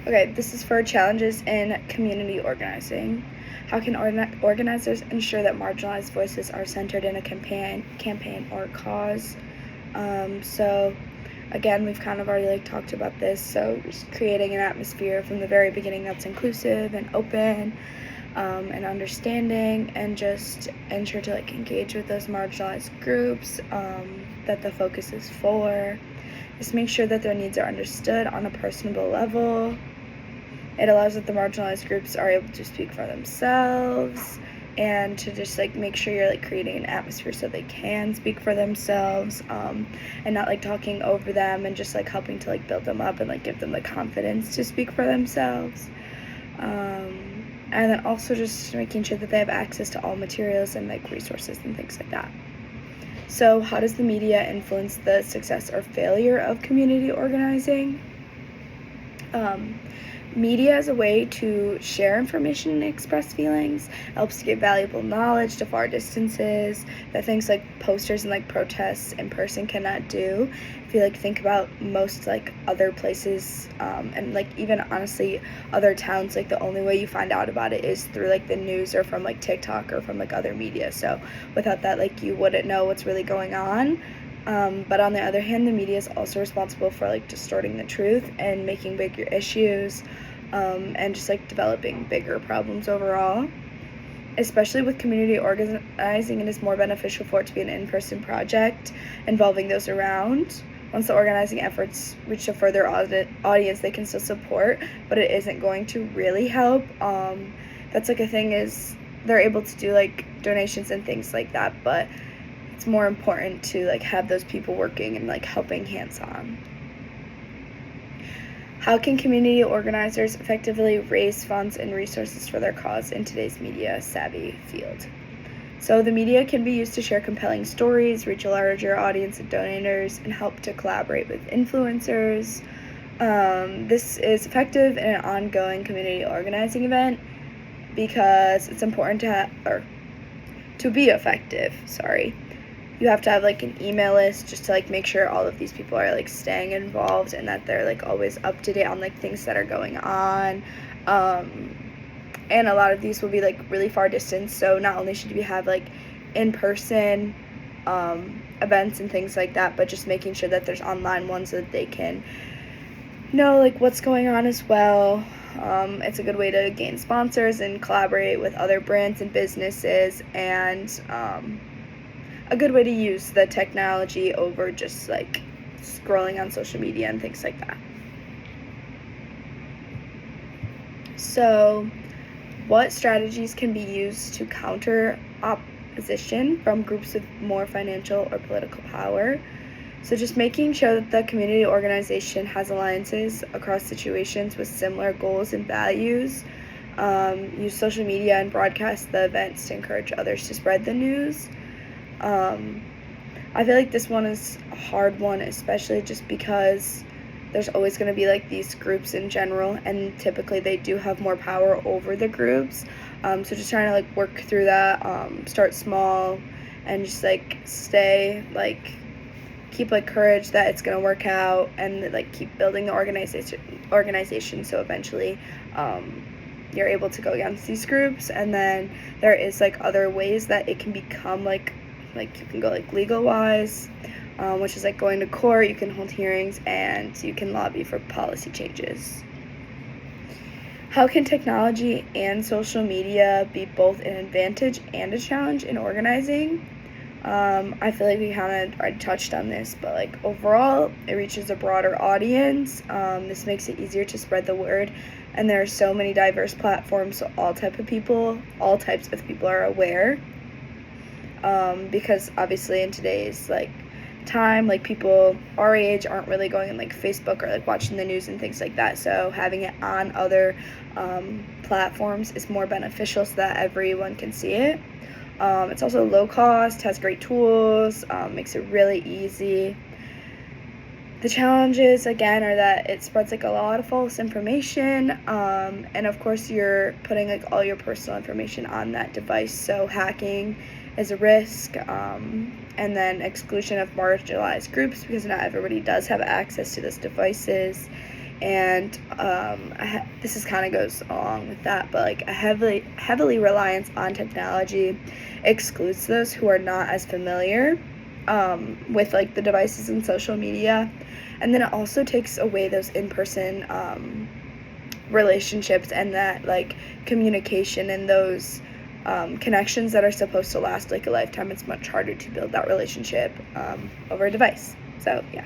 Okay, this is for challenges in community organizing. How can organizers ensure that marginalized voices are centered in a campaign or cause? So again, we've kind of already talked about this. So just creating an atmosphere from the very beginning that's inclusive and open, and understanding, and just ensure to engage with those marginalized groups that the focus is for. Just make sure that their needs are understood on a personable level. It allows that the marginalized groups are able to speak for themselves, and to just make sure you're creating an atmosphere so they can speak for themselves, and not talking over them, and just helping to build them up and give them the confidence to speak for themselves. And then also just making sure that they have access to all materials and resources and things like that. So how does the media influence the success or failure of community organizing? Media is a way to share information and express feelings, helps to give valuable knowledge to far distances that things like posters and protests in person cannot do. If you think about most other places, and even honestly other towns, the only way you find out about it is through the news or from TikTok or from other media. So without that, you wouldn't know what's really going on. But on the other hand, the media is also responsible for distorting the truth and making bigger issues, and just developing bigger problems overall. Especially with community organizing, it is more beneficial for it to be an in-person project involving those around. Once the organizing efforts reach a further audience, they can still support, but it isn't going to really help. That's a thing, is they're able to do donations and things like that, but it's more important to have those people working and helping hands-on. How can community organizers effectively raise funds and resources for their cause in today's media-savvy field? So the media can be used to share compelling stories, reach a larger audience of donors, and help to collaborate with influencers. This is effective in an ongoing community organizing event because it's important to be effective, you have to have an email list just to make sure all of these people are staying involved, and that they're always up to date on things that are going on. And a lot of these will be really far distance, so not only should you have in-person events and things like that, but just making sure that there's online ones so that they can know what's going on as well. It's a good way to gain sponsors and collaborate with other brands and businesses, and a good way to use the technology over just scrolling on social media and things like that. So what strategies can be used to counter opposition from groups with more financial or political power? So just making sure that the community organization has alliances across situations with similar goals and values. Use social media and broadcast the events to encourage others to spread the news. I feel this one is a hard one, especially just because there's always going to be these groups in general, and typically they do have more power over the groups. So just trying to work through that, start small, and just stay keep courage that it's going to work out, and keep building the organization so eventually you're able to go against these groups. And then there is other ways that it can become you can go legal wise, which is going to court, you can hold hearings, and you can lobby for policy changes. How can technology and social media be both an advantage and a challenge in organizing? I feel we kind of already touched on this, but overall it reaches a broader audience. This makes it easier to spread the word, and there are so many diverse platforms, so all types of people are aware. Because obviously in today's time, people our age aren't really going on Facebook or watching the news and things like that, so having it on other platforms is more beneficial so that everyone can see it. It's also low cost, has great tools, makes it really easy. The challenges, again, are that it spreads a lot of false information, and of course you're putting all your personal information on that device, so hacking is a risk, and then exclusion of marginalized groups, because not everybody does have access to those devices, And this is kind of goes along with that, but like a heavily reliance on technology excludes those who are not as familiar with like the devices and social media, and then it also takes away those in-person relationships and that like communication and those connections that are supposed to last like a lifetime. It's much harder to build that relationship over a device. So yeah.